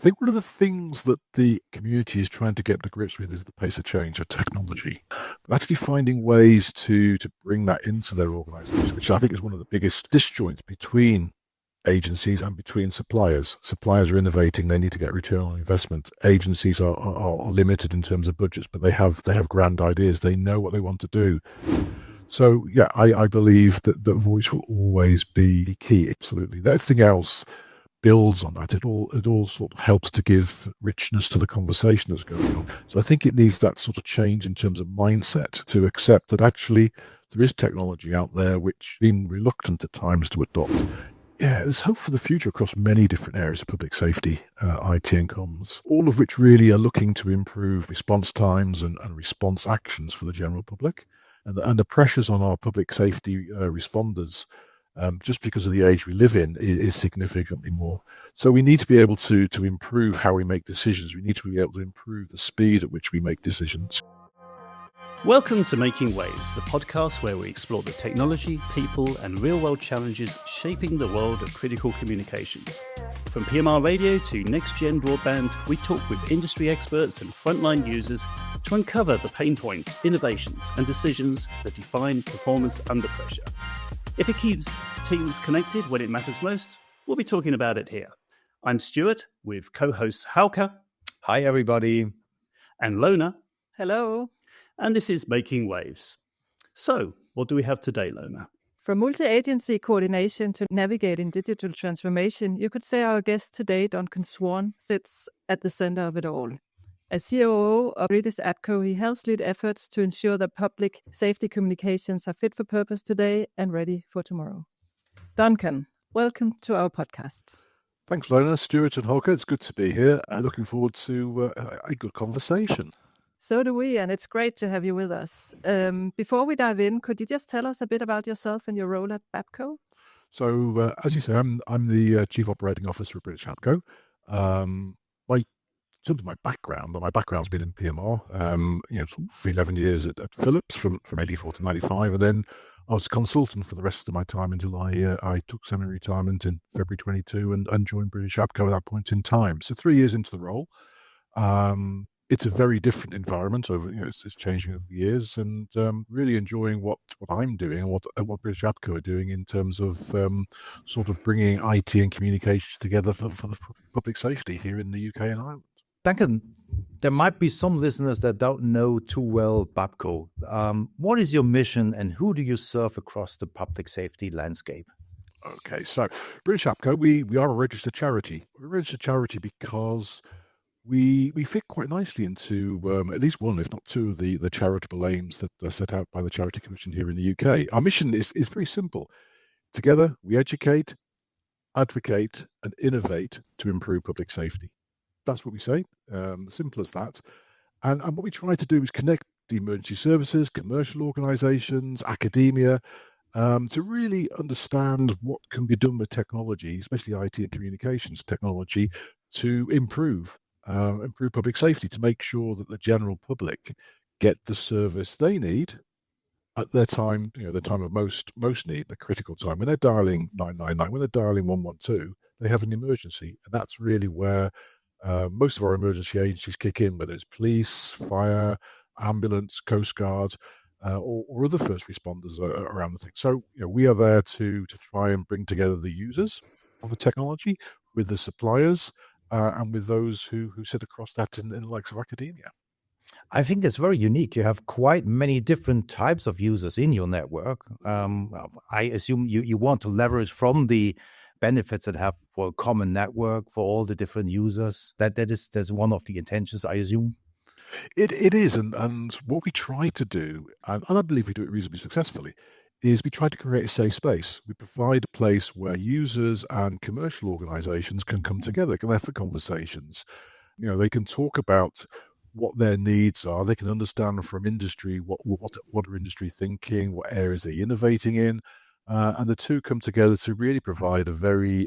think one of the things that the community is trying to get to grips with is the pace of change of technology. But actually finding ways to bring that into their organization, which I think is one of the biggest disjoints between agencies and between suppliers. Suppliers are innovating, they need to get return on investment. Agencies are limited in terms of budgets, but they have grand ideas. They know what they want to do. So yeah, I believe that the voice will always be key. Absolutely. Everything else builds on that. It all sort of helps to give richness to the conversation that's going on. So I think it needs that sort of change in terms of mindset to accept that actually there is technology out there which been reluctant at times to adopt. Yeah, there's hope for the future across many different areas of public safety, IT and comms, all of which really are looking to improve response times and response actions for the general public. And the pressures on our public safety responders, just because of the age we live in, is significantly more. So we need to be able to improve how we make decisions. We need to be able to improve the speed at which we make decisions. Welcome to Making Waves, the podcast where we explore the technology, people, and real-world challenges shaping the world of critical communications. From PMR radio to next-gen broadband, we talk with industry experts and frontline users to uncover the pain points, innovations, and decisions that define performance under pressure. If it keeps teams connected when it matters most, we'll be talking about it here. I'm Stuart with co-hosts Hauke. Hi, everybody. And Lona. Hello. And this is Making Waves. So, what do we have today, Lona? From multi-agency coordination to navigating digital transformation, you could say our guest today, Duncan Swan, sits at the center of it all. As COO of British APCO, he helps lead efforts to ensure that public safety communications are fit for purpose today and ready for tomorrow. Duncan, welcome to our podcast. Thanks, Lona, Stuart and Hauke. It's good to be here. I'm looking forward to a good conversation. So do we, and it's great to have you with us. Before we dive in, could you just tell us a bit about yourself and your role at BAPCO? So, as you say, I'm the Chief Operating Officer of British APCO. In terms of my background's been in PMR. For 11 years at Philips from 84 to 95, and then I was a consultant for the rest of my time until I took semi-retirement in February 22 and joined British APCO at that point in time. So 3 years into the role. It's a very different environment it's changing over the years, and really enjoying what I'm doing and what British APCO are doing in terms of sort of bringing IT and communications together for the public safety here in the UK and Ireland. Duncan, there might be some listeners that don't know too well BAPCO. What is your mission and who do you serve across the public safety landscape? Okay, so British APCO, we are a registered charity. We're a registered charity because we fit quite nicely into at least one, if not two, of the charitable aims that are set out by the Charity Commission here in the UK. Our mission is very simple. Together, we educate, advocate, and innovate to improve public safety. That's what we say, simple as that. And what we try to do is connect the emergency services, commercial organisations, academia, to really understand what can be done with technology, especially IT and communications technology, to improve public safety, to make sure that the general public get the service they need at their time, the time of most need, the critical time. When they're dialing 999, when they're dialing 112, they have an emergency. And that's really where most of our emergency agencies kick in, whether it's police, fire, ambulance, Coast Guard, or other first responders around the thing. So we are there to try and bring together the users of the technology with the suppliers, and with those who sit across that in the likes of academia. I think that's very unique. You have quite many different types of users in your network. I assume you want to leverage from the benefits that have for a common network for all the different users. That's one of the intentions, I assume. It is, and what we try to do, and I believe we do it reasonably successfully, is we try to create a safe space. We provide a place where users and commercial organisations can come together, can have the conversations. They can talk about what their needs are. They can understand from industry what are industry thinking, what areas they're innovating in, and the two come together to really provide a very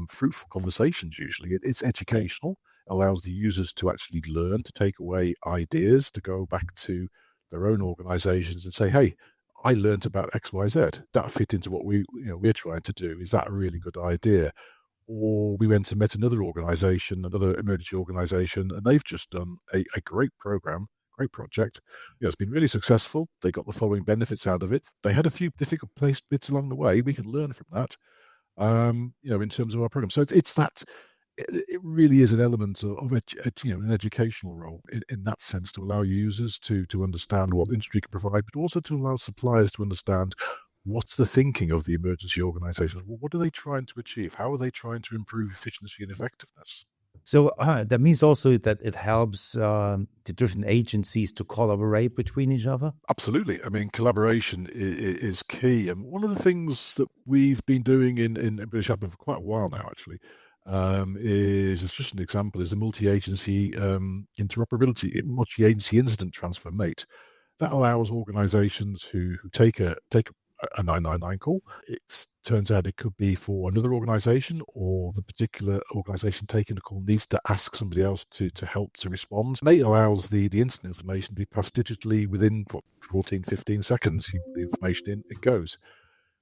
fruitful conversations. Usually, it's educational, allows the users to actually learn, to take away ideas, to go back to their own organisations and say, "Hey, I learned about X, Y, Z. That fit into what we're trying to do. Is that a really good idea?" Or we went and met another organisation, another emergency organisation, and they've just done a great program, great project. It's been really successful. They got the following benefits out of it. They had a few difficult bits along the way. We can learn from that, in terms of our program. So it's that. It really is an element of an educational role in that sense, to allow users to understand what the industry can provide, but also to allow suppliers to understand what's the thinking of the emergency organisations. What are they trying to achieve? How are they trying to improve efficiency and effectiveness? So that means also that it helps the different agencies to collaborate between each other? Absolutely. I mean, collaboration is key. And one of the things that we've been doing in British APCO for quite a while now, actually, is just an example, is the multi-agency interoperability, multi-agency incident transfer mate. That allows organisations who take a 999 call. It turns out it could be for another organisation, or the particular organisation taking the call needs to ask somebody else to help to respond. Mate allows the incident information to be passed digitally within 14, 15 seconds. You put the information in, it goes.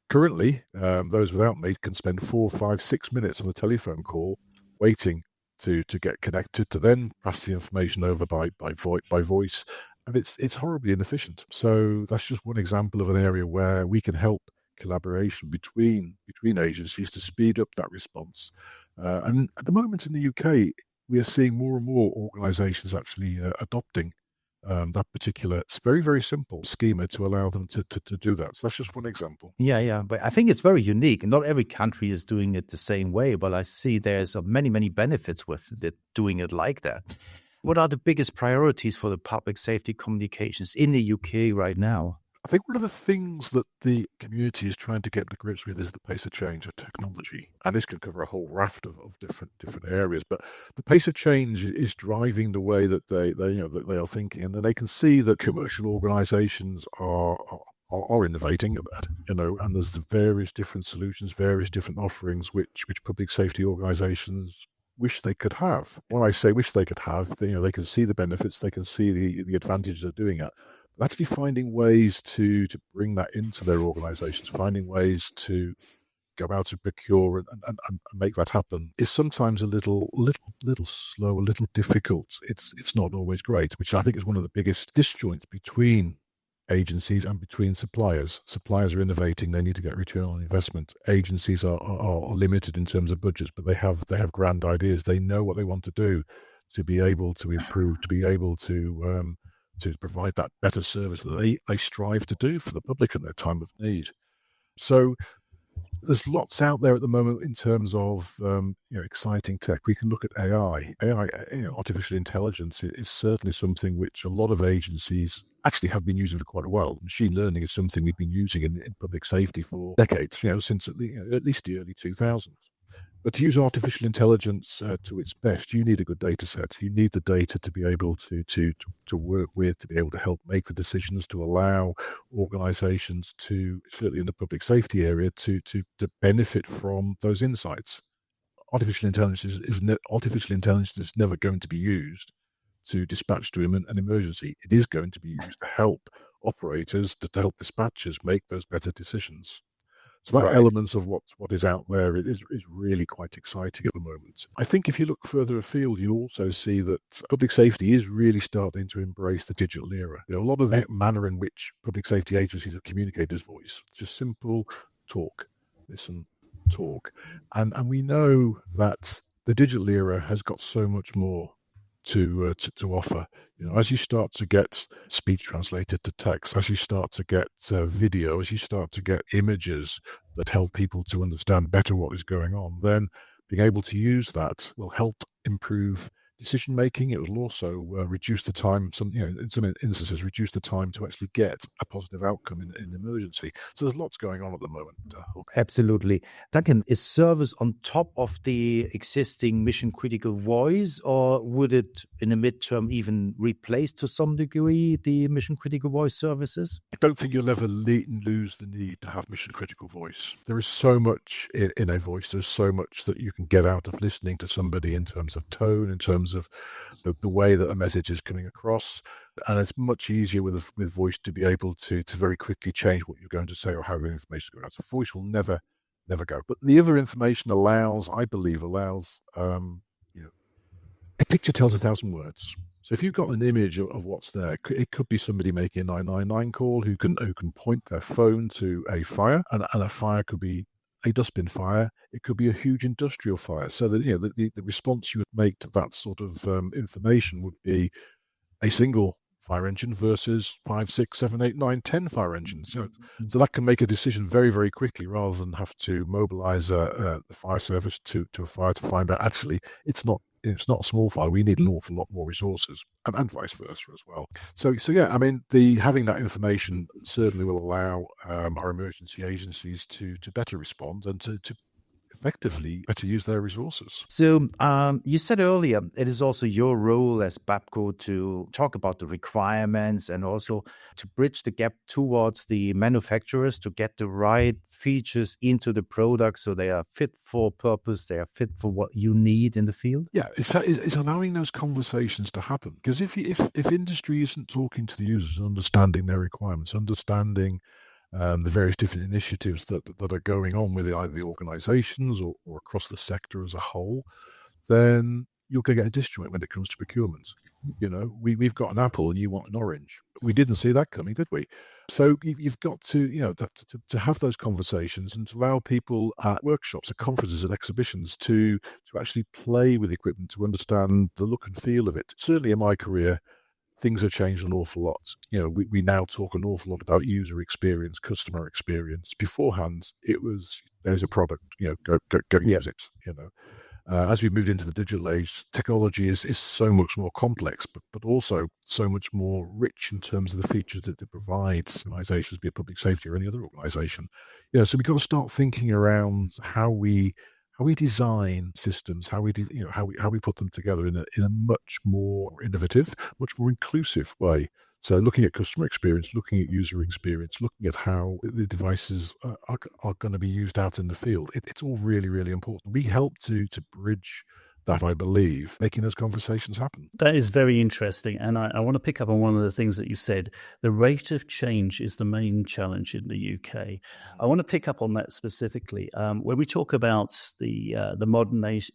Currently, those without Mate can spend 4, 5, 6 minutes on a telephone call waiting to get connected, to then pass the information over by voice. And it's horribly inefficient. So that's just one example of an area where we can help collaboration between agencies to speed up that response. And at the moment in the UK, we are seeing more and more organisations actually adopting that particular, it's very, very simple schema to allow them to do that. So that's just one example. Yeah. But I think it's very unique. Not every country is doing it the same way, but I see there's many, many benefits with doing it like that. What are the biggest priorities for the public safety communications in the UK right now? I think one of the things that the community is trying to get to grips with is the pace of change of technology. And this can cover a whole raft of different areas. But the pace of change is driving the way that they are thinking. And they can see that commercial organisations are innovating about it, and there's the various different solutions, various different offerings which public safety organisations wish they could have. When I say wish they could have, they can see the benefits, they can see the advantages of doing it. But actually finding ways to bring that into their organisations, finding ways to go out and procure and make that happen is sometimes a little slow, a little difficult. It's not always great, which I think is one of the biggest disjoints between agencies and between suppliers. Suppliers are innovating, they need to get return on investment. Agencies are limited in terms of budgets, but they have grand ideas. They know what they want to do to be able to improve, to be able to provide that better service that they strive to do for the public at their time of need. So there's lots out there at the moment in terms of exciting tech. We can look at AI. Artificial intelligence is certainly something which a lot of agencies actually have been using for quite a while. Machine learning is something we've been using in public safety for decades, since at least the early 2000s. But to use artificial intelligence to its best, you need a good data set. You need the data to be able to work with, to be able to help make the decisions, to allow organisations to, certainly in the public safety area, to benefit from those insights. Artificial intelligence is never going to be used to dispatch to an emergency. It is going to be used to help operators, to help dispatchers make those better decisions. So that element of what is out there is really quite exciting at the moment. I think if you look further afield, you also see that public safety is really starting to embrace the digital era. A lot of the manner in which public safety agencies have communicated is voice. Just simple talk, listen, talk. And we know that the digital era has got so much more to offer. As you start to get speech translated to text, as you start to get video, as you start to get images that help people to understand better what is going on, then being able to use that will help improve decision making. It will also reduce the time, in some instances, reduce the time to actually get a positive outcome in an emergency. So there's lots going on at the moment. Absolutely. Duncan, is service on top of the existing mission critical voice, or would it in the midterm even replace to some degree the mission critical voice services? I don't think you'll ever lose the need to have mission critical voice. There is so much in a voice. There's so much that you can get out of listening to somebody in terms of tone, in terms of the way that a message is coming across. And it's much easier with voice to be able to very quickly change what you're going to say or how the information is going out. So voice will never never go. But the other information I believe allows, a picture tells 1,000 words. So if you've got an image of what's there, it could be somebody making a 999 call who can point their phone to a fire, and a fire could be a dustbin fire. It could be a huge industrial fire. So that the response you would make to that sort of information would be a single fire engine versus 5, 6, 7, 8, 9, 10 fire engines. So that can make a decision very, very quickly rather than have to mobilize the fire service to a fire to find out actually it's not a small fire. We need an awful lot more resources, and vice versa as well. So yeah, I mean, having that information certainly will allow our emergency agencies to better respond and to effectively better use their resources. So you said earlier, it is also your role as BAPCO to talk about the requirements and also to bridge the gap towards the manufacturers to get the right features into the product so they are fit for purpose, they are fit for what you need in the field? Yeah, it's allowing those conversations to happen. Because if industry isn't talking to the users, understanding their requirements, understanding the various different initiatives that are going on with either the organizations or across the sector as a whole, then you're going to get a disjoint when it comes to procurement. We've got an apple and you want an orange. We didn't see that coming, did we? So you've got to, to have those conversations and to allow people at workshops, at conferences, at exhibitions to actually play with equipment, to understand the look and feel of it. Certainly in my career, things have changed an awful lot. We now talk an awful lot about user experience, customer experience. Beforehand, it was, there's a product, go use it. As we moved into the digital age, technology is so much more complex, but also so much more rich in terms of the features that it provides organizations, be it public safety or any other organization. So we've got to start thinking around how we design systems, how we put them together in a much more innovative, much more inclusive way. So looking at customer experience, looking at user experience, looking at how the devices are going to be used out in the field, it's all really, really important. We help to bridge that, I believe, making those conversations happen. That is very interesting. And I want to pick up on one of the things that you said. The rate of change is the main challenge in the UK. I want to pick up on that specifically. When we talk about the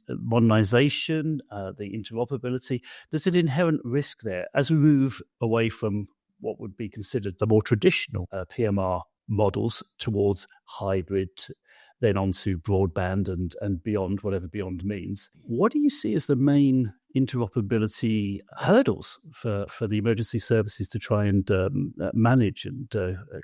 modernisation, the interoperability, there's an inherent risk there. As we move away from what would be considered the more traditional PMR models towards hybrid, then onto broadband and beyond, whatever beyond means. What do you see as the main interoperability hurdles for the emergency services to try and manage and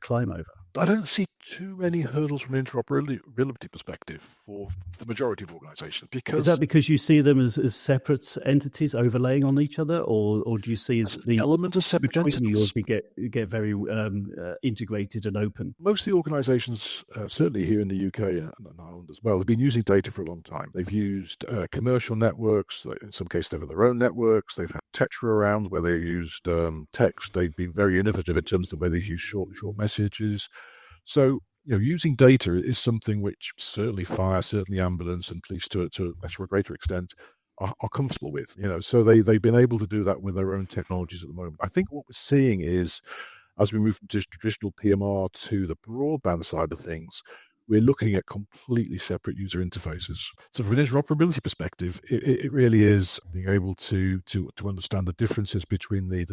climb over? I don't see too many hurdles from an interoperability perspective for the majority of organizations. Is that because you see them as separate entities overlaying on each other, or do you see the element of separate entities get very integrated and open? Most of the organizations, certainly here in the UK and Ireland as well, have been using data for a long time. They've used commercial networks. In some cases, they've had their own networks. They've had Tetra around where they used text. They've been very innovative in terms of where they use short messages. So, using data is something which certainly fire, certainly ambulance and police to a greater extent are comfortable with. So they've been able to do that with their own technologies at the moment. I think what we're seeing is, as we move from traditional PMR to the broadband side of things, we're looking at completely separate user interfaces. So from an interoperability perspective, it really is being able to understand the differences between the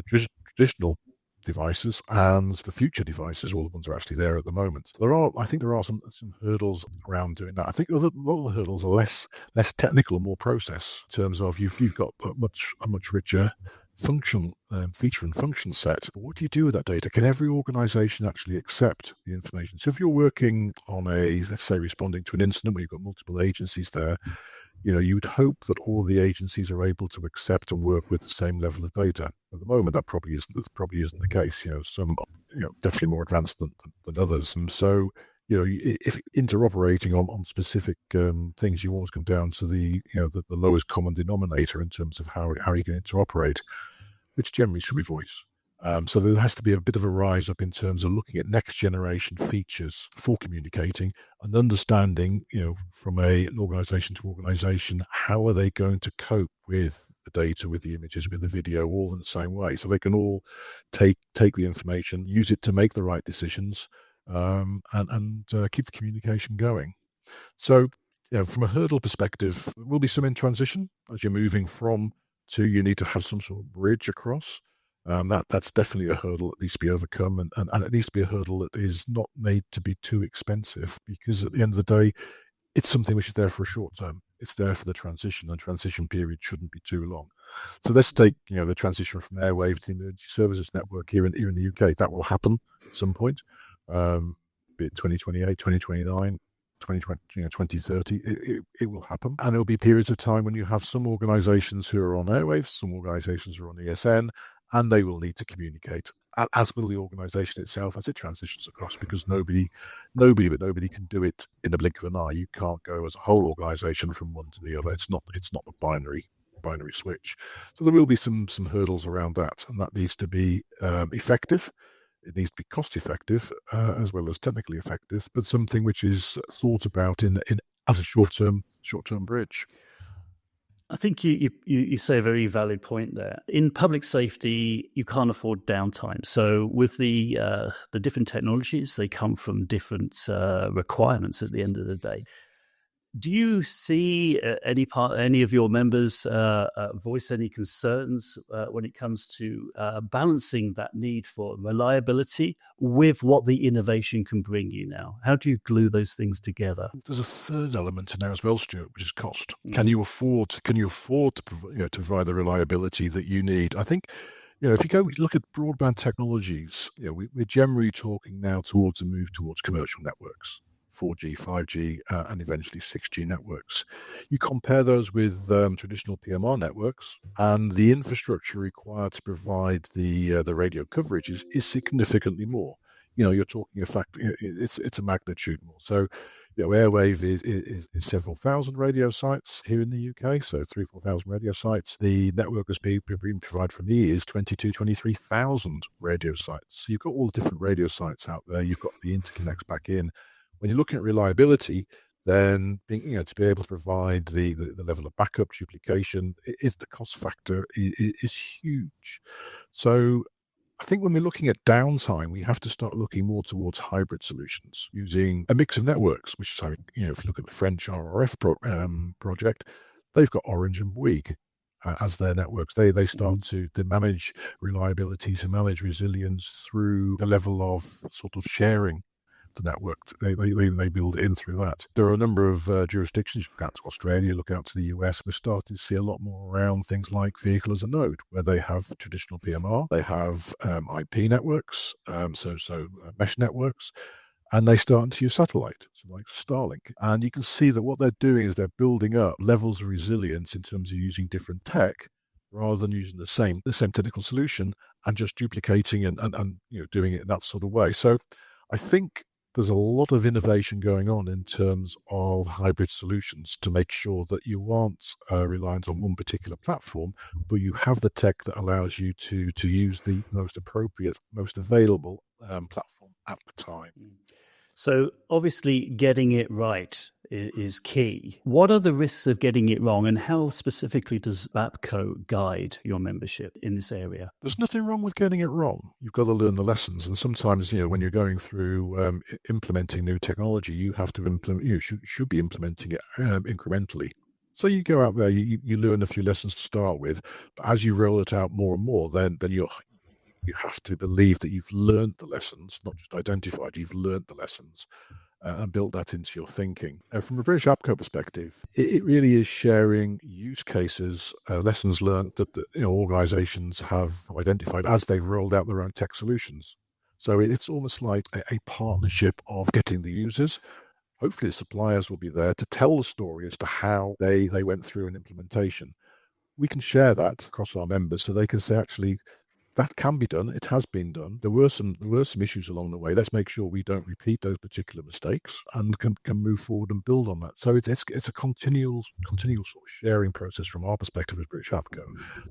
traditional devices and the future devices. All the ones are actually there at the moment. I think there are some hurdles around doing that. I think a lot of the hurdles are less technical and more process in terms of you've got a much richer feature and function set. But what do you do with that data? Can every organization actually accept the information? So if you're working on let's say responding to an incident where you've got multiple agencies there, you would hope that all the agencies are able to accept and work with the same level of data. At the moment, that probably isn't the case. Some definitely more advanced than others. And so, if interoperating on specific things, you always come down to the lowest common denominator in terms of how you can interoperate, which generally should be voice. So there has to be a bit of a rise up in terms of looking at next generation features for communicating and understanding, from an organization to organization, how are they going to cope with the data, with the images, with the video, all in the same way, so they can all take the information, use it to make the right decisions, and keep the communication going. So, from a hurdle perspective, there will be some in transition as you're moving from to. You need to have some sort of bridge across. That's definitely a hurdle that needs to be overcome, and it needs to be a hurdle that is not made to be too expensive, because at the end of the day, it's something which is there for a short term. It's there for the transition, and transition period shouldn't be too long. So let's take the transition from airwave to the emergency services network here in the UK. That will happen at some point, be it 2028, 2029. 2030, it will happen. And there will be periods of time when you have some organisations who are on airwaves, some organisations are on ESN, and they will need to communicate, as will the organisation itself as it transitions across, because nobody can do it in a blink of an eye. You can't go as a whole organisation from one to the other. It's not a binary switch. So there will be some hurdles around that, and that needs to be effective. It needs to be cost effective as well as technically effective, but something which is thought about in as a short term bridge. I think you say a very valid point there. In public safety, you can't afford downtime. So with the different technologies, they come from different requirements at the end of the day. Do you see any of your members voice any concerns when it comes to balancing that need for reliability with what the innovation can bring you now? How do you glue those things together? There's a third element in there as well, Stuart, which is cost. Can you afford to provide the reliability that you need? I think, if you look at broadband technologies, we're generally talking now towards a move towards commercial networks. 4G, 5G, and eventually 6G networks. You compare those with traditional PMR networks, and the infrastructure required to provide the radio coverage is significantly more. You're talking it's a magnitude more. So, airwave is several thousand radio sites here in the UK, so 3,000-4,000 radio sites. The network that's being provided from me is 23,000 radio sites. So you've got all the different radio sites out there. You've got the interconnects back in. When you're looking at reliability, then to be able to provide the level of backup duplication, the cost factor is huge. So I think when we're looking at downtime, we have to start looking more towards hybrid solutions using a mix of networks, which is how, if you look at the French RRF project, they've got Orange and Bouygues as their networks. They start to manage reliability, to manage resilience through the level of sort of sharing the network. They build it in through that. There are a number of jurisdictions. Look out to Australia, look out to the US. We're starting to see a lot more around things like vehicle as a node, where they have traditional PMR, they have IP networks, so mesh networks, and they start to use satellite, so like Starlink. And you can see that what they're doing is they're building up levels of resilience in terms of using different tech, rather than using the same technical solution and just duplicating and doing it in that sort of way. So I think there's a lot of innovation going on in terms of hybrid solutions to make sure that you aren't reliant on one particular platform, but you have the tech that allows you to use the most appropriate, most available platform at the time. So obviously getting it right is key. What are the risks of getting it wrong, and how specifically does BAPCO guide your membership in this area? There's nothing wrong with getting it wrong. You've got to learn the lessons, and sometimes when you're going through implementing new technology, you have to should be implementing it incrementally. So you go out there, you learn a few lessons to start with, but as you roll it out more and more, then you have to believe that you've learned the lessons, not just identified. You've learned the lessons. And build that into your thinking. From a British APCO perspective, it really is sharing use cases, lessons learned that organisations have identified as they've rolled out their own tech solutions. So it's almost like a partnership of getting the users. Hopefully the suppliers will be there to tell the story as to how they went through an implementation. We can share that across our members so they can say, actually, that can be done. It has been done. There were some issues along the way. Let's make sure we don't repeat those particular mistakes and can move forward and build on that. So it's a continual sort of sharing process from our perspective as British APCO.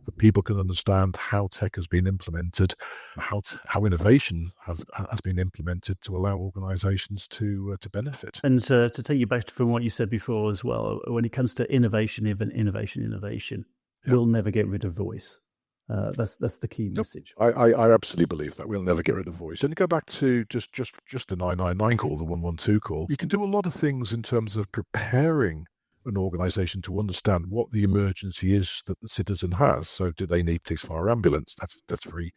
That people can understand how tech has been implemented, how innovation has been implemented to allow organisations to benefit. And to take you back from what you said before as well, when it comes to innovation, we'll never get rid of voice. That's the key message. I absolutely believe that we'll never get rid of voice. And to go back to just the 999 call, the 112 call, you can do a lot of things in terms of preparing an organisation to understand what the emergency is that the citizen has. So, do they need police, fire, ambulance? That's very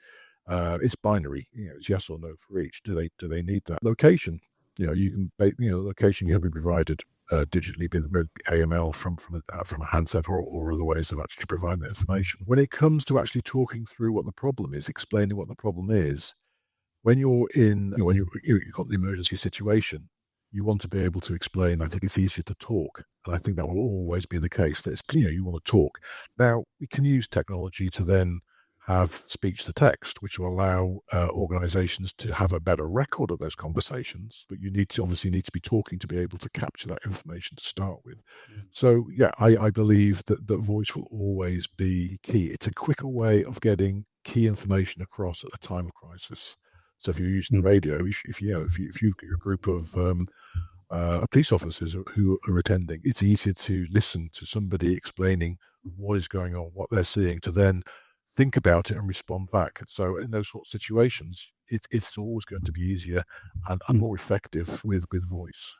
it's binary. It's yes or no for each. Do they need that location? You can location can be provided digitally with AML from a handset or other ways of actually providing that information. When it comes to actually talking through what the problem is, explaining what the problem is, when you're in, when you've got the emergency situation, you want to be able to explain. I think it's easier to talk, and I think that will always be the case. That it's clear you want to talk. Now we can use technology to then have speech to text, which will allow organizations to have a better record of those conversations. But you obviously need to be talking to be able to capture that information to start with. So, yeah, I believe that voice will always be key. It's a quicker way of getting key information across at a time of crisis. So if you're using the radio, if you've got a group of police officers who are attending, it's easier to listen to somebody explaining what is going on, what they're seeing, to then think about it and respond back. So in those sort of situations, it's always going to be easier and more effective with voice.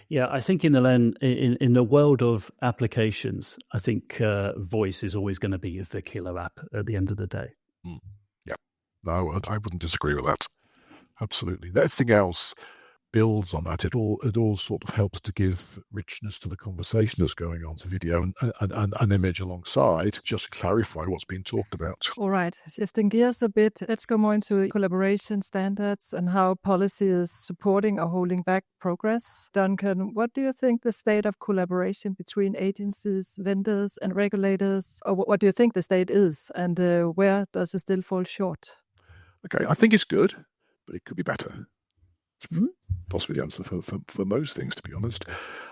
Yeah, I think in the world of applications, I think voice is always going to be the killer app at the end of the day. Yeah, no, I wouldn't disagree with that. Absolutely. Everything else builds on that. It all sort of helps to give richness to the conversation that's going on, to video and an image alongside, just clarify what's being talked about. All right, shifting gears a bit, let's go more into collaboration standards and how policy is supporting or holding back progress. Duncan, what do you think the state of collaboration between agencies, vendors and regulators, or what do you think the state is, and where does it still fall short? Okay, I think it's good, but it could be better. Possibly the answer for most things, to be honest.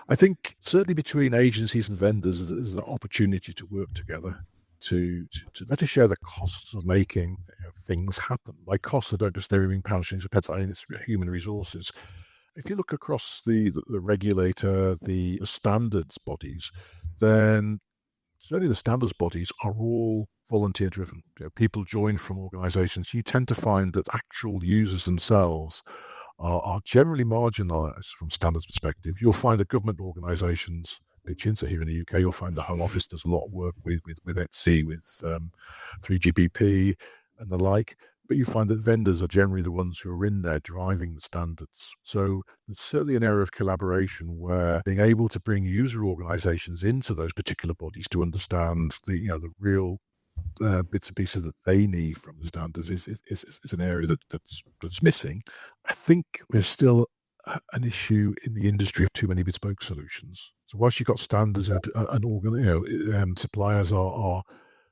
I think certainly between agencies and vendors, there's an opportunity to work together to better share the costs of making things happen. By costs, I don't just mean pounds, shillings, or pence. I mean it's human resources. If you look across the regulator, the standards bodies, then certainly the standards bodies are all volunteer driven. People join from organisations. You tend to find that actual users themselves are generally marginalised from standards perspective. You'll find that government organisations, so here in the UK, you'll find the Home Office does a lot of work with ETSI, with 3GPP and the like. But you find that vendors are generally the ones who are in there driving the standards. So there's certainly an area of collaboration where being able to bring user organisations into those particular bodies to understand the real bits and pieces that they need from the standards is an area that's missing. I think there's still an issue in the industry of too many bespoke solutions. So whilst you've got standards and suppliers are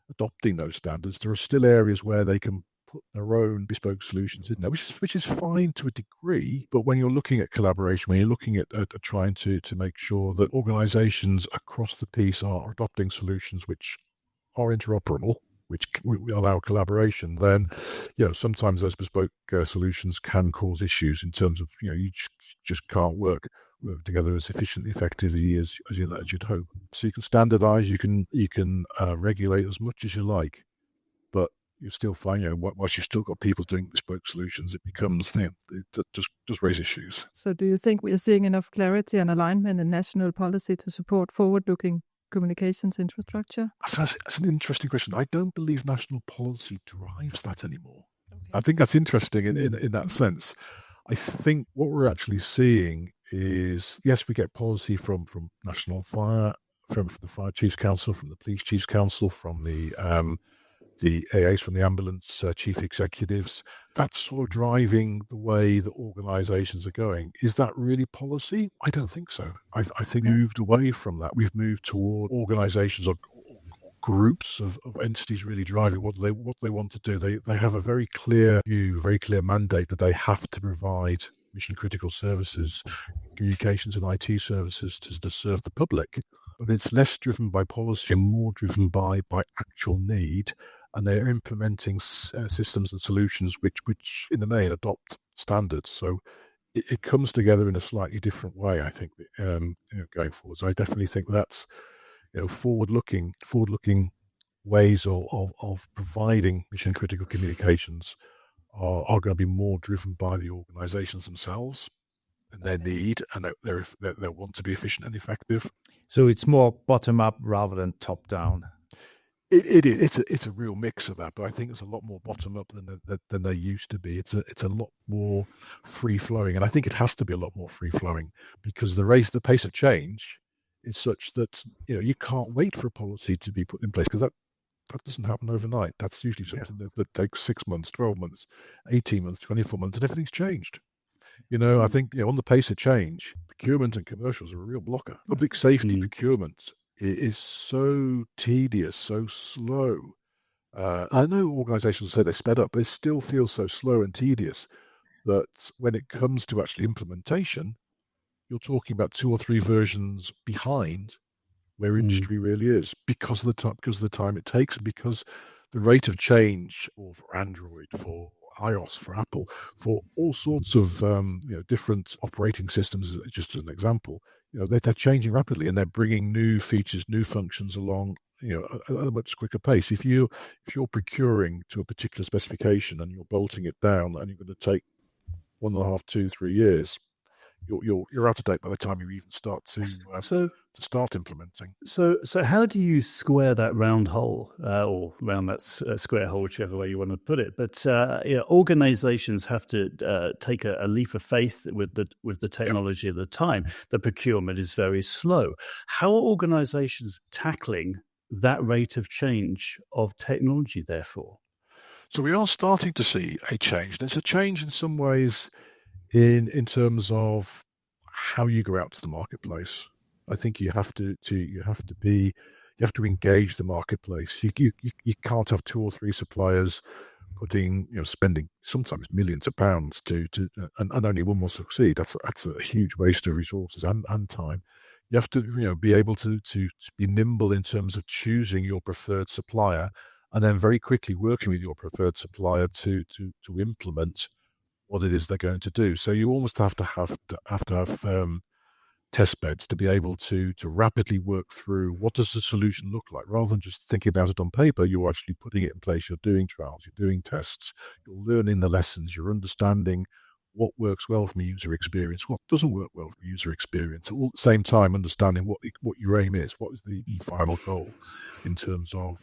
adopting those standards, there are still areas where they can put their own bespoke solutions in there, which is fine to a degree. But when you're looking at collaboration, when you're looking at trying to make sure that organisations across the piece are adopting solutions which are interoperable, which allow collaboration, then sometimes those bespoke solutions can cause issues in terms of you just can't work together as efficiently, effectively as you'd hope. So you can standardise, you can regulate as much as you like, but you still find whilst you've still got people doing bespoke solutions, it becomes it just raise issues. So do you think we are seeing enough clarity and alignment in national policy to support forward-looking communications infrastructure? That's an interesting question. I don't believe national policy drives that anymore. Okay. I think that's interesting in that sense. I think what we're actually seeing is, yes, we get policy from National Fire, from the Fire Chiefs Council, from the Police Chiefs Council, from the AAs, from the ambulance chief executives. That's sort of driving the way that organisations are going. Is that really policy? I don't think so. I think we moved away from that. We've moved toward organisations or groups of entities really driving what they want to do. They have a very clear view, very clear mandate that they have to provide mission critical services, communications and IT services to serve the public. But it's less driven by policy and more driven by actual need. And they're implementing systems and solutions which in the main adopt standards. So it comes together in a slightly different way, I think, going forward. So I definitely think that's forward-looking ways of providing mission critical communications are going to be more driven by the organizations themselves and their need, and they want to be efficient and effective. So it's more bottom up rather than top down. It is. It's a real mix of that, but I think it's a lot more bottom up than they used to be. It's a lot more free flowing, and I think it has to be a lot more free flowing because the pace of change is such that you can't wait for a policy to be put in place because that doesn't happen overnight. That's usually something that takes 6 months, 12 months, 18 months, 24 months, and everything's changed. I think on the pace of change, procurement and commercials are a real blocker. Public safety procurement is so tedious, so slow. I know organizations say they sped up, but it still feels so slow and tedious that when it comes to actually implementation, you're talking about 2 or 3 versions behind where industry really is because of the time it takes, and because the rate of change for Android, for iOS, for Apple, for all sorts of different operating systems, just as an example, they're changing rapidly and they're bringing new features, new functions along, at a much quicker pace. If you're procuring to a particular specification and you're bolting it down and you're going to take 1.5, 2, 3 years, you're out of date by the time you even start to start implementing. So how do you square that round hole or round that square hole, whichever way you want to put it? But organizations have to take a leap of faith with the technology at the time. The procurement is very slow. How are organizations tackling that rate of change of technology, therefore? So we are starting to see a change. There's a change in some ways in terms of how you go out to the marketplace. I think you have to engage the marketplace. You can't have 2 or 3 suppliers spending sometimes millions of pounds and only one will succeed. That's a huge waste of resources and time. You have to be able to be nimble in terms of choosing your preferred supplier and then very quickly working with your preferred supplier to implement what it is they're going to do. So you almost have to have test beds to be able to rapidly work through what does the solution look like, rather than just thinking about it on paper. You're actually putting it in place. You're doing trials. You're doing tests. You're learning the lessons. You're understanding what works well from a user experience, what doesn't work well from a user experience. All at the same time, understanding what your aim is, what is the final goal in terms of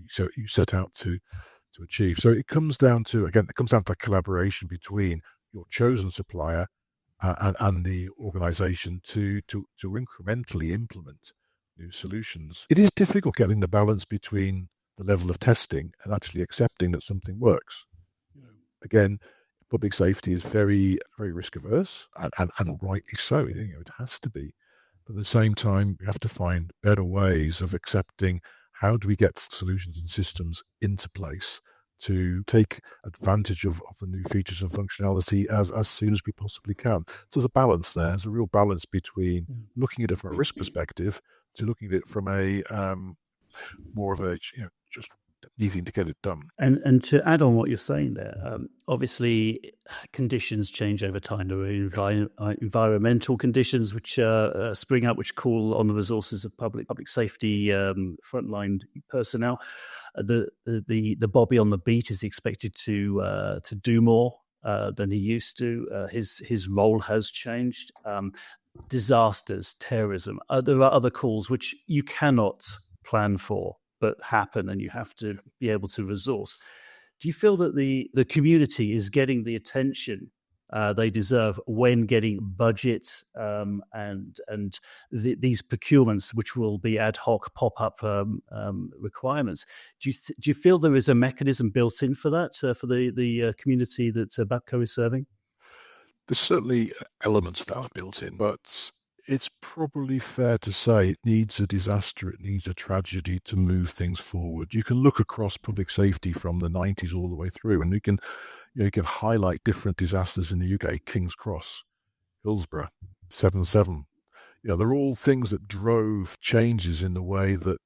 so you set out to achieve. So it comes down to collaboration between your chosen supplier and the organization to incrementally implement new solutions. It is difficult getting the balance between the level of testing and actually accepting that something works. Again, public safety is very, very risk averse, and rightly so. It has to be. But at the same time, we have to find better ways of accepting how do we get solutions and systems into place to take advantage of the new features and functionality as soon as we possibly can. So there's a balance there. There's a real balance between looking at it from a risk perspective to looking at it from a more of a just needing to get it done. And to add on what you're saying there, obviously conditions change over time. There are environmental conditions which spring up, which call on the resources of public safety frontline personnel. The Bobby on the beat is expected to do more than he used to. His role has changed. Disasters, terrorism. There are other calls which you cannot plan for, but happen, and you have to be able to resource. Do you feel that the community is getting the attention they deserve when getting budget and these procurements, which will be ad hoc pop-up requirements? Do you feel there is a mechanism built in for that, for the community that BAPCO is serving? There's certainly elements of that built in, but it's probably fair to say it needs a disaster, it needs a tragedy to move things forward. You can look across public safety from the 90s all the way through, and you can highlight different disasters in the UK: King's Cross, Hillsborough, 7/7. They're all things that drove changes in the way that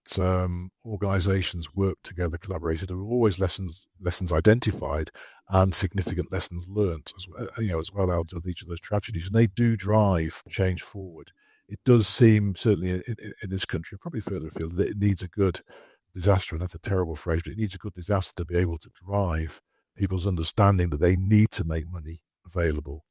organisations work together, collaborated. There were always lessons identified and significant lessons learnt as well out of each of those tragedies, and they do drive change forward. It does seem, certainly in this country, probably further afield, that it needs a good disaster, and that's a terrible phrase, but it needs a good disaster to be able to drive people's understanding that they need to make money available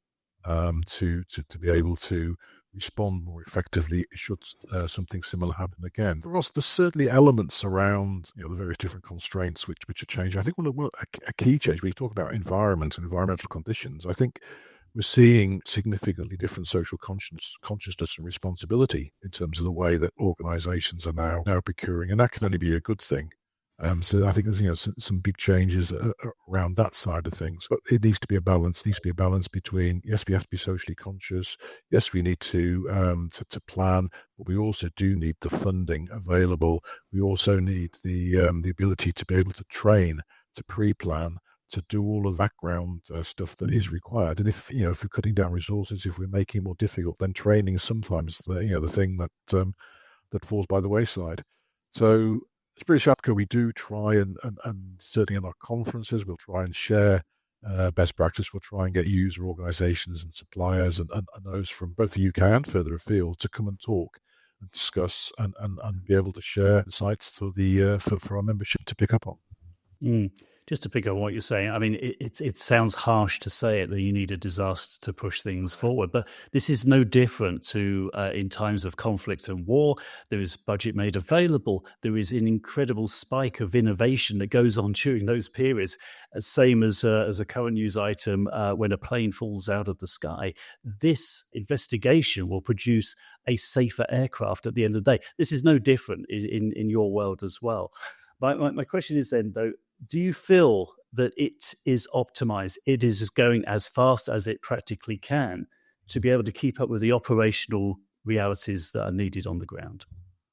to be able to respond more effectively should something similar happen again. There's certainly elements around the various different constraints which are changing. I think a key change, when you talk about environment and environmental conditions, I think we're seeing significantly different social consciousness and responsibility in terms of the way that organisations are now procuring, and that can only be a good thing. So I think there's some big changes around that side of things, but it needs to be a balance. It needs to be a balance between, yes, we have to be socially conscious. Yes, we need to plan, but we also do need the funding available. We also need the ability to be able to train, to pre-plan, to do all of the background stuff that is required. And if we're cutting down resources, if we're making it more difficult, then training is sometimes the thing that falls by the wayside. So as British APCO, we do try and certainly in our conferences, we'll try and share best practice. We'll try and get user organisations and suppliers and those from both the UK and further afield to come and talk and discuss and be able to share insights for our membership to pick up on. Just to pick up what you're saying, I mean, it sounds harsh to say it, that you need a disaster to push things forward, but this is no different to in times of conflict and war. There is budget made available. There is an incredible spike of innovation that goes on during those periods, same as a current news item when a plane falls out of the sky. This investigation will produce a safer aircraft at the end of the day. This is no different in your world as well. My question is then, though, do you feel that it is optimized? It is going as fast as it practically can to be able to keep up with the operational realities that are needed on the ground?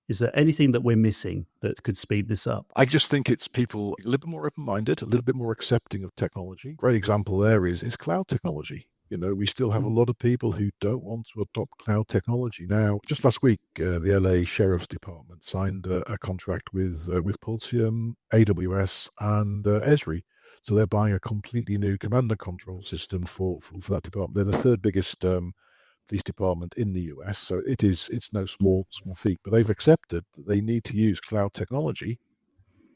Is there anything that we're missing that could speed this up? I just think it's people a little bit more open-minded, a little bit more accepting of technology. Great example there is cloud technology. We still have a lot of people who don't want to adopt cloud technology. Now, just last week, the LA Sheriff's Department signed a contract with Pulsium, AWS, and Esri. So they're buying a completely new command and control system for that department. They're the third biggest police department in the US. So it's no small feat. But they've accepted that they need to use cloud technology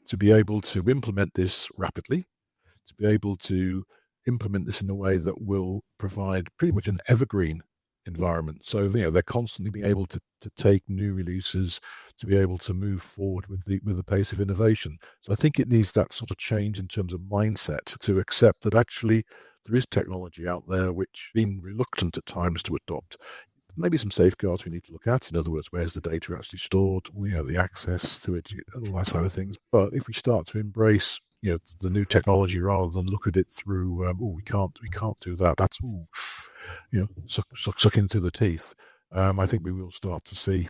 to be able to implement this rapidly, to be able to implement this in a way that will provide pretty much an evergreen environment. So they're constantly being able to take new releases, to be able to move forward with the pace of innovation. So I think it needs that sort of change in terms of mindset to accept that actually there is technology out there which being reluctant at times to adopt. Maybe some safeguards we need to look at. In other words, where's the data actually stored? The access to it, all that side of things. But if we start to embrace the new technology rather than look at it through we can't do that, that's sucking through the teeth, I think we will start to see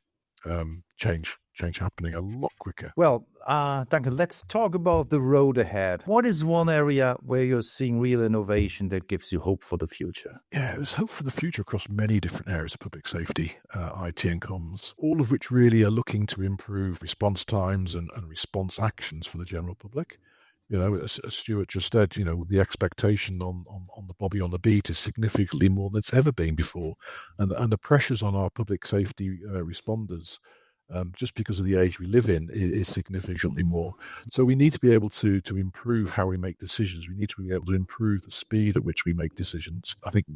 change happening a lot quicker. Well, Duncan, let's talk about the road ahead. What is one area where you're seeing real innovation that gives you hope for the future? Yeah, there's hope for the future across many different areas of public safety, IT and comms, all of which really are looking to improve response times and response actions for the general public. As Stuart just said, the expectation on the Bobby on the beat is significantly more than it's ever been before. And the pressures on our public safety responders, just because of the age we live in, is significantly more. So we need to be able to improve how we make decisions. We need to be able to improve the speed at which we make decisions. I think,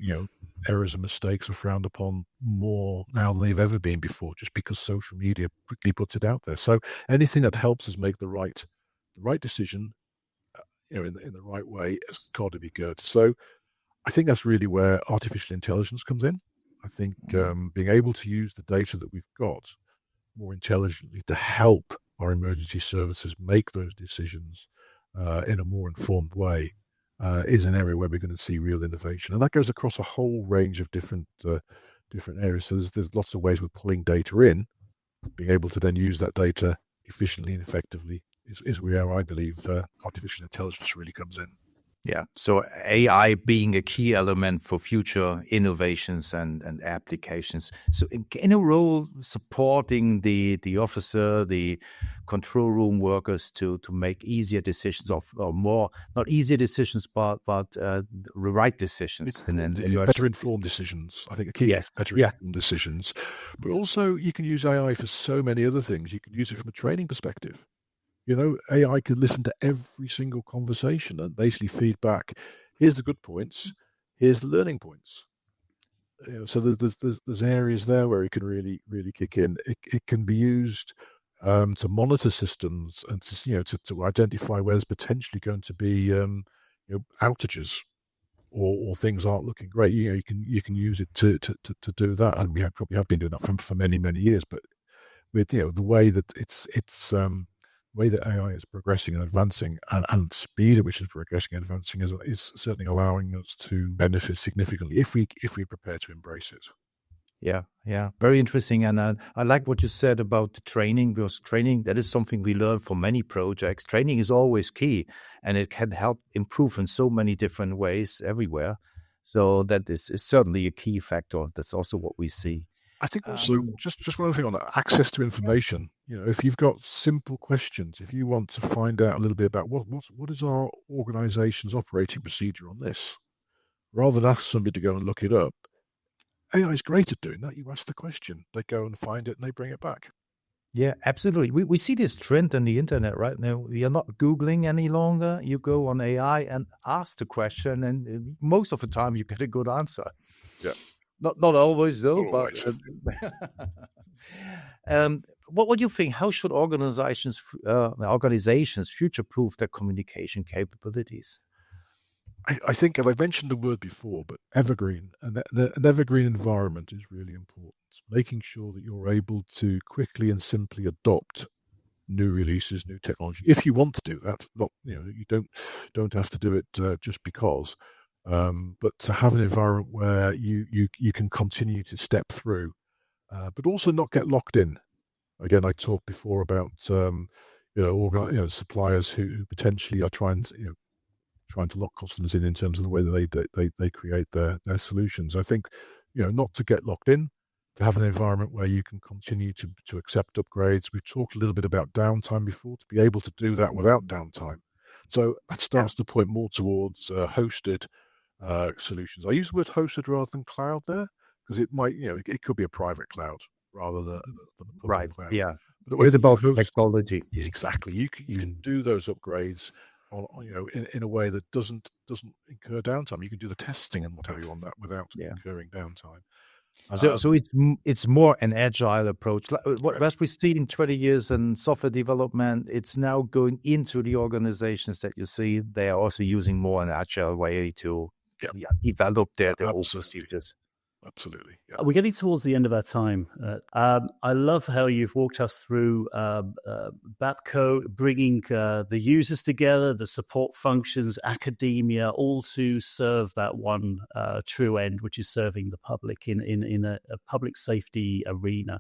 errors and mistakes are frowned upon more now than they've ever been before, just because social media quickly puts it out there. So anything that helps us make the right decision in the right way has got to be good. So I think that's really where artificial intelligence comes in. I think being able to use the data that we've got more intelligently to help our emergency services make those decisions in a more informed way is an area where we're going to see real innovation. And that goes across a whole range of different areas. So there's lots of ways we're pulling data in, being able to then use that data efficiently and effectively is where I believe artificial intelligence really comes in. Yeah, so AI being a key element for future innovations and applications. So in a role supporting the officer, the control room workers to make easier decisions or more, not easier decisions, but right decisions. Better informed decisions. I think a key is better informed decisions. But also you can use AI for so many other things. You can use it from a training perspective. AI could listen to every single conversation and basically feed back. Here's the good points. Here's the learning points. So there's areas there where it can really kick in. It can be used to monitor systems and to identify where there's potentially going to be outages or things aren't looking great. You can use it to do that, and we probably have been doing that for many years. But with the way that the way that AI is progressing and advancing, and the speed at which it's progressing and advancing is certainly allowing us to benefit significantly if we prepare to embrace it. Yeah, very interesting. And I like what you said about the training, because training, that is something we learn from many projects. Training is always key, and it can help improve in so many different ways everywhere. So that is certainly a key factor. That's also what we see. I think also, just one other thing on that, access to information. If you've got simple questions, if you want to find out a little bit about what is our organization's operating procedure on this, rather than ask somebody to go and look it up, AI is great at doing that. You ask the question, they go and find it, and they bring it back. Yeah, absolutely. We see this trend on the internet right now. We are not Googling any longer. You go on AI and ask the question, and most of the time you get a good answer. Yeah. Not always, though. Not always. What would you think? How should organizations future-proof their communication capabilities? I think, and I've mentioned the word before, but evergreen, and an evergreen environment is really important. Making sure that you're able to quickly and simply adopt new releases, new technology. If you want to do that, you don't have to do it just because. But to have an environment where you can continue to step through, but also not get locked in. Again, I talked before about suppliers who potentially are trying to lock customers in terms of the way that they create their solutions. I think not to get locked in, to have an environment where you can continue to accept upgrades. We've talked a little bit about downtime before, to be able to do that without downtime. So that starts to point more towards hosted solutions. I use the word hosted rather than cloud there, because it might, it could be a private cloud rather than a public cloud. Yeah. But it's about technology. Yeah, exactly. You can do those upgrades in a way that doesn't incur downtime. You can do the testing and what have you on that without incurring downtime. So it's more an agile approach. What we've seen in 20 years in software development, it's now going into the organizations that you see. They are also using more an agile way to develop their own procedures. Absolutely. Yeah. We're getting towards the end of our time. I love how you've walked us through BAPCO, bringing the users together, the support functions, academia, all to serve that one true end, which is serving the public in a public safety arena.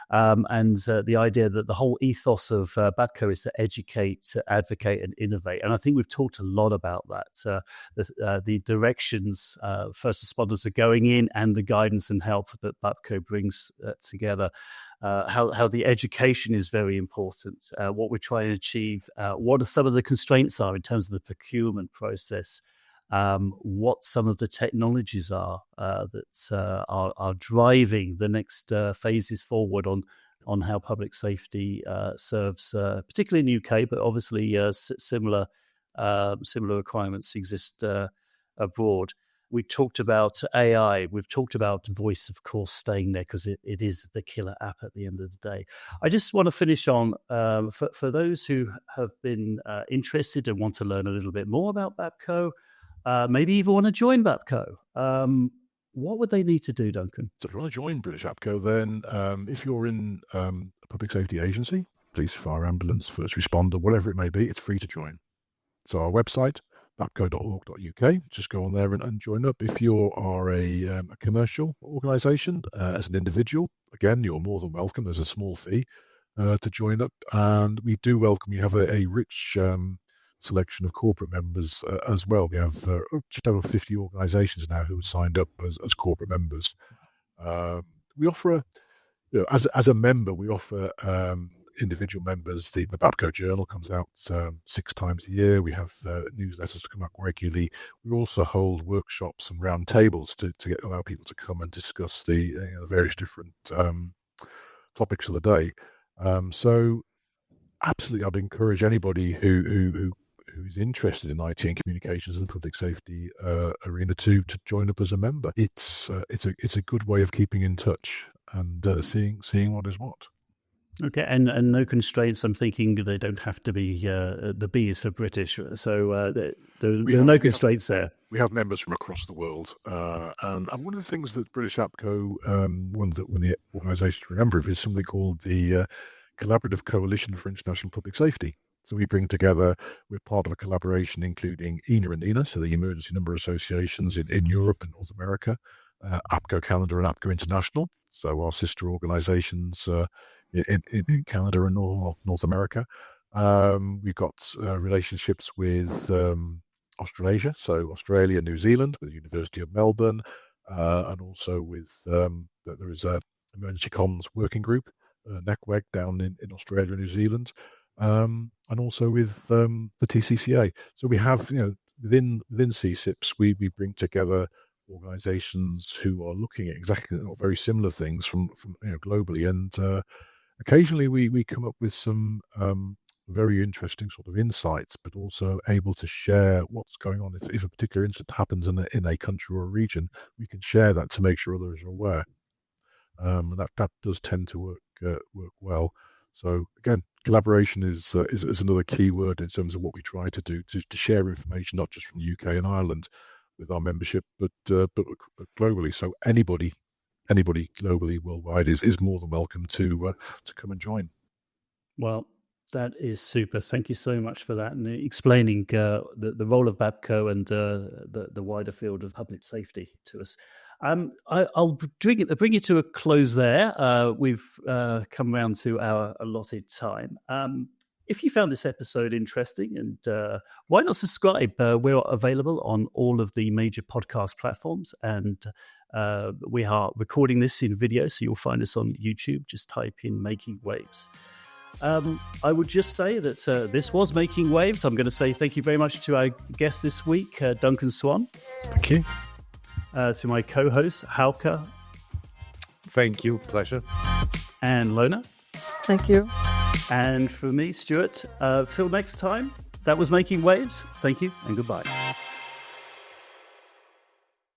And the idea that the whole ethos of BAPCO is to educate, to advocate, and innovate. And I think we've talked a lot about that, the directions first responders are going in, and the guidance and help that BAPCO brings together. How the education is very important, what we're trying to achieve, what are some of the constraints are in terms of the procurement process, what some of the technologies are that are driving the next phases forward on how public safety serves, particularly in the UK, but obviously similar requirements exist abroad. We talked about AI. We've talked about voice, of course, staying there because it is the killer app at the end of the day. I just want to finish on, for those who have been interested and want to learn a little bit more about BAPCO, maybe even want to join BAPCO. What would they need to do, Duncan? So if you want to join British APCO, then if you're in a public safety agency, police, fire, ambulance, first responder, whatever it may be, it's free to join. So our website, bapco.org.uk, just go on there and join up. If you are a commercial organisation, as an individual, again, you're more than welcome. There's a small fee to join up. And we do welcome you have a rich selection of corporate members as well. We have just over 50 organisations now who have signed up as corporate members. We offer, as a member, we offer individual members. The BAPCO Journal comes out 6 times a year. We have newsletters to come out regularly. We also hold workshops and round tables to allow people to come and discuss the various different topics of the day. So absolutely, I'd encourage anybody who's interested in IT and communications and the public safety arena to join up as a member. It's a good way of keeping in touch and seeing what is what. Okay, and no constraints. I'm thinking they don't have to be the B is for British, so there are no constraints there. We have members from across the world, and one of the things that British APCO, one of the organisations to remember, is something called the Collaborative Coalition for International Public Safety. So we bring together, we're part of a collaboration including ENA and ENA, so the Emergency Number Associations in Europe and North America, APCO Canada and APCO International, so our sister organisations in Canada and North America. We've got relationships with Australasia, so Australia, New Zealand, with the University of Melbourne, and also with there is a emergency comms working group, NECWEG, down in Australia and New Zealand, and also with the TCCA. So we have, within CSIPs, we bring together organisations who are looking at exactly very similar things from globally, and occasionally we come up with some very interesting sort of insights, but also able to share what's going on. If a particular incident happens in a country or a region, we can share that to make sure others are aware. And that does tend to work well. So again, collaboration is another key word in terms of what we try to do to share information, not just from the UK and Ireland with our membership, but globally. So anybody globally, worldwide, is more than welcome to come and join. Well, that is super. Thank you so much for that and explaining the role of BAPCO and the wider field of public safety to us. I'll bring it to a close there. We've come around to our allotted time. If you found this episode interesting, and why not subscribe? We're available on all of the major podcast platforms, and we are recording this in video, so you'll find us on YouTube. Just type in Making Waves. I would just say that this was Making Waves. I'm going to say thank you very much to our guest this week, Duncan Swan. Thank you. To my co-host, Hauke. Thank you. Pleasure. And Lona. Thank you. And for me, Stuart. Till next time, that was Making Waves. Thank you and goodbye.